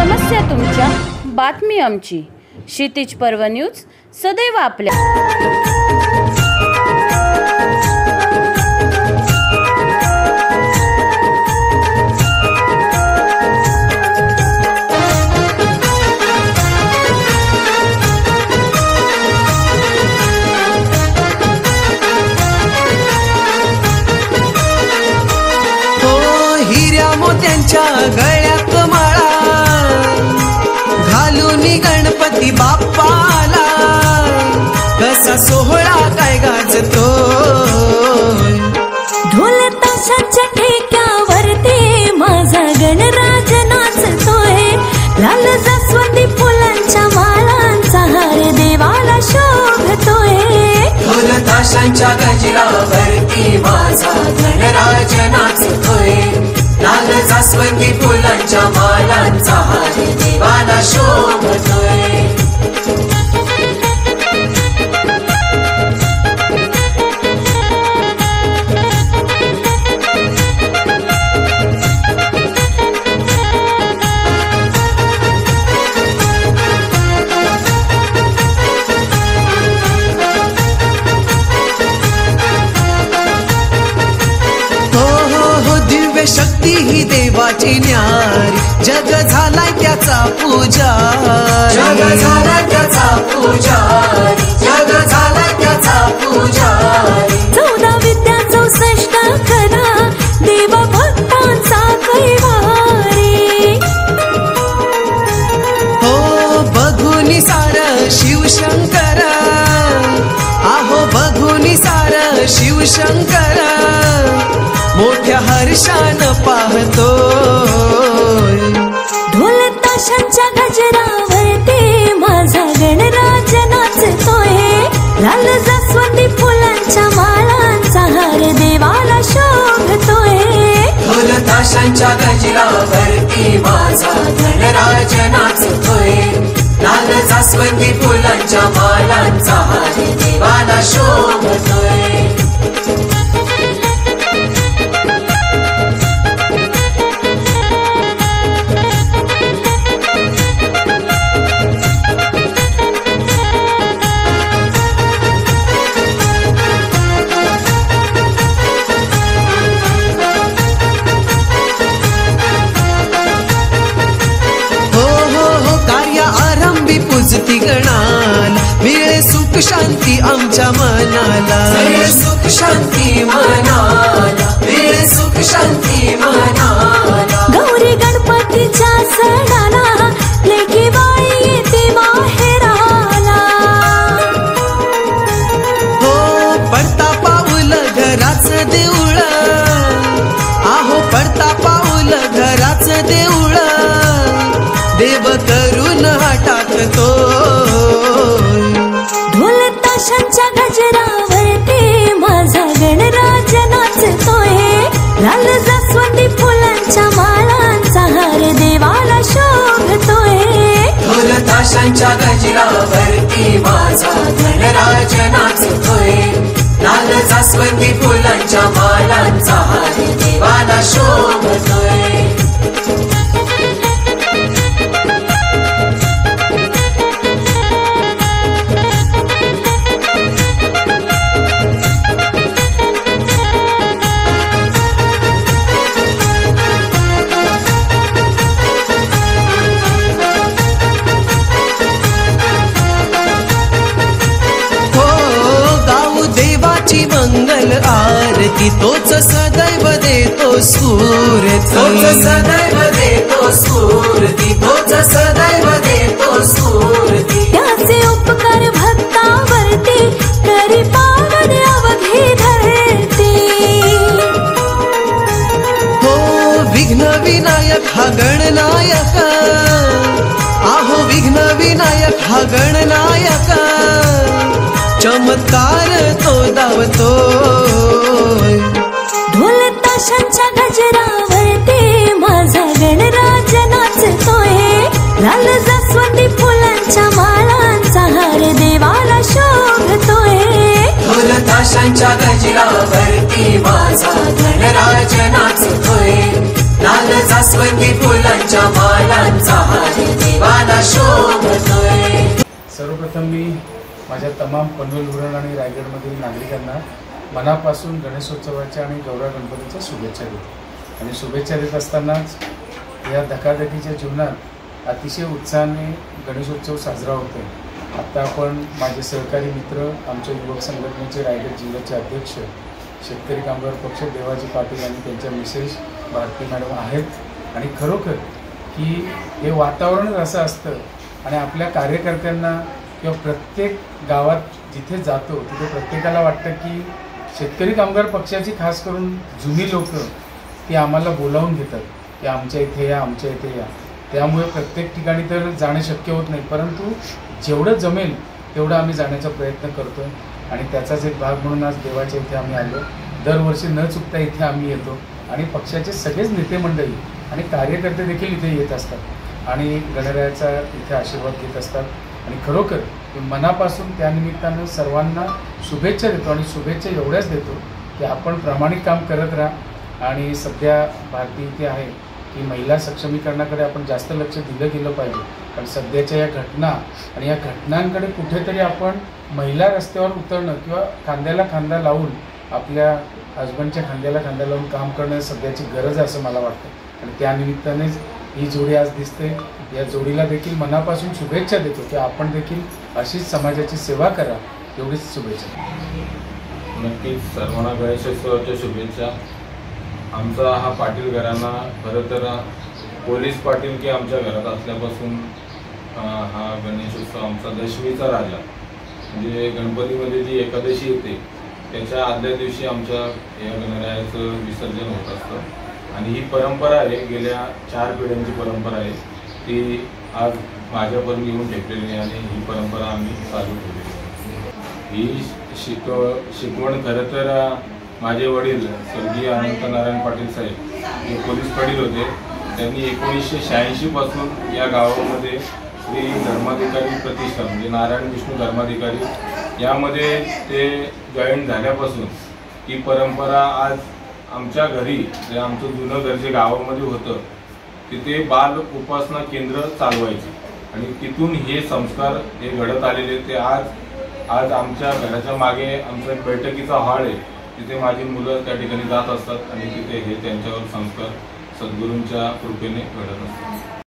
समस्या तुमच्या, बातमी आमची. क्षितिज पर्व न्यूज सदैव आपल्या. मोत्यांच्या गळ्यात माळा घालून गणपती बाप्पाला कसा सोहळा काय गाजतो. ढोल ताशाच्या ठेक्यावरती माझा गणराज नाचतोय. लाल जास्वंदी फुलांच्या मालांचा हार देवाला शोभतोय. ढोल ताशांच्या गजरावरती माझा गणराज नाचतोय. लाल जास्वंदी फुलांच्या मालांचा हार देवाला शोभतोय. शक्ती ही देवाची न्यारी, जग झालाय त्याचा पुजारी. जग झालाय त्याचा पुजारी, जग झालाय त्याचा पुजारी. 14 विद्या 64 करा देव भक्तांचा कैवारी. हो बघूनी सार शिवशंकर, आहो बघूनी सार शिवशंकर मोठ्या हर्षान पाहतो. ढोल ताशांच्या गजरावरती माझा गणराज नाचतोय. लाल जास्वंदी फुलांच्या मालांचा हार देवाला शोभतोय. ढोल ताशांच्या गजरावरती माझा गणराज नाचतोय. लाल जास्वंदी फुलांच्या मालांचा हार देवाला शोभतोय. पूजती गणाला मिळे सुख शांती आमच्या मनाला. मिळे सुख शांती मनाला, मिळे सुख शांती मनाला. गौरी गणपतीच्या सणाला लेकी बाई येते माहेराला. हो पडता पाऊल घराच देऊळ, आहो पडता पाऊल घराच देऊळ देव करून हा टाकतो. ढोल ताशांच्या गजरावरती माझा गणराज नाचतोय. लाल जास्वंदी फुलांच्या मालांचा हार देवाला शोभतोय. ढोल ताशांच्या गजरावरती माझा गणराज नाचतोय. लाल जास्वंदी फुलांच्या मालांचा हार देवाला शोभतोय. मंगल आरती तोच सदैव देतो स्फूर्ती. तोच सदैव देतो स्फूर्ती, तोच सदैव देतो स्फूर्ती. त्याचे उपकार भक्तावरती करी पावन अवघी धरती. हो विघ्न विनायक हा गणनायक, आहो विघ्न विनायक हा गणनायक चमत्कार तो धावतो. ढोल ताशांच्या गजरावरती माझा गणराज नाचतोय. लाल जास्वंदी फुलांच्या मालांचा हार देवाला शोभतोय. ढोल ताशांच्या गजरावरती माझा गणराज नाचतोय. लाल जास्वंदी फुलांच्या माळांचा हार देवाला शोभतोय. सर्वप्रथम मी माझ्या तमाम पनवेल उरण आणि रायगडमधील नागरिकांना मनापासून गणेशोत्सवाच्या आणि गौरा गणपतीच्या शुभेच्छा देतो. आणि शुभेच्छा देत असतानाच या धकाधकीच्या जीवनात अतिशय उत्साहाने गणेशोत्सव साजरा होतो आहे. आत्ता आपण माझे सहकारी मित्र, आमच्या युवक संघटनेचे रायगड जिल्ह्याचे अध्यक्ष शेतकरी कामगार पक्ष देवाजी पाटील आणि त्यांच्या मिसेस भारती मॅडम आहेत. आणि खरोखर की हे वातावरणच असं असतं आणि आपल्या कार्यकर्त्यांना किंवा प्रत्येक गावात जिथे जातो तिथे प्रत्येकाला वाटतं की शेतकरी कामगार पक्षाची खास करून जुनी लोक ती आम्हाला बोलावून घेतात की आमच्या इथे या, आमच्या इथे या. त्यामुळे प्रत्येक ठिकाणी तर जाणं शक्य होत नाही, परंतु जेवढं जमेल तेवढं आम्ही जाण्याचा प्रयत्न करतो आहे. आणि त्याचाच एक भाग म्हणून आज देवाच्या इथे आम्ही आलो. दरवर्षी न चुकता इथे आम्ही येतो आणि पक्षाचे सगळेच नेते मंडळी आणि कार्यकर्ते देखील इथे येत असतात आणि गणरायाचा इथे आशीर्वाद घेत असतात. आणि खरोखर मनापासून त्यानिमित्तानं सर्वांना शुभेच्छा देतो. आणि शुभेच्छा एवढ्याच देतो की आपण प्रामाणिक काम करत राहा. आणि सध्या भारती इथे आहे की महिला सक्षमीकरणाकडे आपण जास्त लक्ष दिलं गेलं पाहिजे. पण सध्याच्या या घटना आणि या घटनांकडे कुठेतरी आपण महिला रस्त्यावर उतरणं किंवा खांद्याला खांदा लावून आपल्या हजबंडच्या खांद्याला खांदा लावून काम करणं सध्याची गरज आहे असं मला वाटतं. आणि त्यानिमित्तानेच ही जोडी आज दिसते. या जोडीला देखील मनापासून शुभेच्छा देतो की आपण देखील अशीच समाजाची सेवा करा, एवढीच शुभेच्छा. नक्कीच सर्वांना गणेशोत्सवाच्या शुभेच्छा. आमचा हा पाटील घराणा खरं तर पोलीस पाटील की आमच्या घरात असल्यापासून हा गणेशोत्सव आमचा दशमीचा राजा, म्हणजे गणपतीमध्ये जी एकादशी येते त्याच्या आदल्या दिवशी आमच्या या गणरायाचं विसर्जन होत असतं. आणि ही परंपरा आहे, गेल्या 4 पिढ्यांची परंपरा आहे. ती आज माझ्यापर्यंत येऊन ठेपलेली आहे आणि ही परंपरा आम्ही चालू ठेवली. ही शिकवण खरं तर माझे वडील स्वर्गीय अनंत नारायण पाटील साहेब जे पोलीस पाटील होते, त्यांनी 1986 पासून या गावामध्ये श्री धर्माधिकारी प्रतिष्ठान म्हणजे नारायण विष्णू धर्माधिकारी यामध्ये ते जॉईन झाल्यापासून ही परंपरा आज आमच्या घरी, जे आमचं जुनं घर जे गावामध्ये होतं तिथे बाल उपासना केंद्र चालवायचे आणि तिथून हे संस्कार हे घडत आलेले. ते आज आमच्या घराच्या मागे आमचा एक बैठकीचा हॉल आहे, तिथे माझी मुलं त्या ठिकाणी जात असतात आणि तिथे हे त्यांच्यावर संस्कार सद्गुरूंच्या कृपेने घडत असतात.